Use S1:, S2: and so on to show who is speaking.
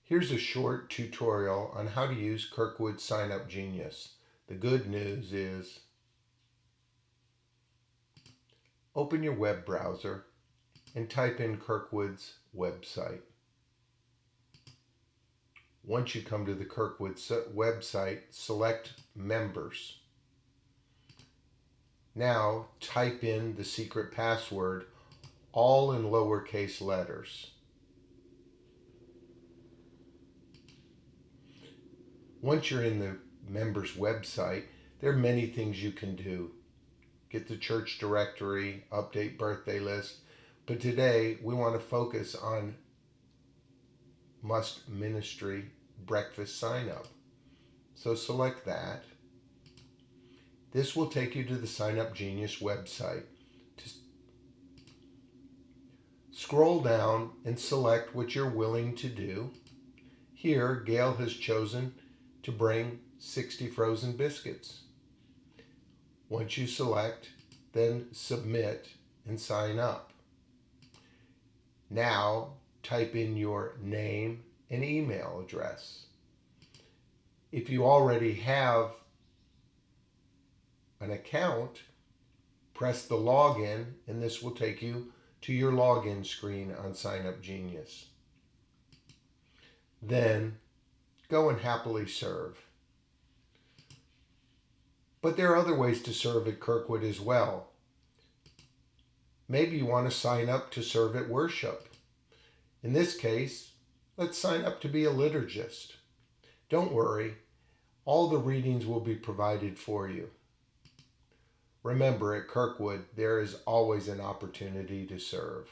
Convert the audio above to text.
S1: Here's a short tutorial on how to use Kirkwood Signup Genius. The good news is, open your web browser and type in Kirkwood's website. Once you come to the Kirkwood website, select Members. Now type in the secret password, all in lowercase letters. Once you're in the members website, there are many things you can do. Get the church directory, update birthday list, but today we want to focus on must ministry breakfast sign up. So select that. This will take you to the Signup Genius website. Scroll down and select what you're willing to do. Here, Gail has chosen to bring 60 frozen biscuits. Once you select, then submit and sign up. Now, type in your name and email address. If you already have an account, press the login, and this will take you to your login screen on Signup Genius. Then go and happily serve. But there are other ways to serve at Kirkwood as well. Maybe you want to sign up to serve at worship. In this case, let's sign up to be a liturgist. Don't worry, all the readings will be provided for you. Remember, at Kirkwood, there is always an opportunity to serve.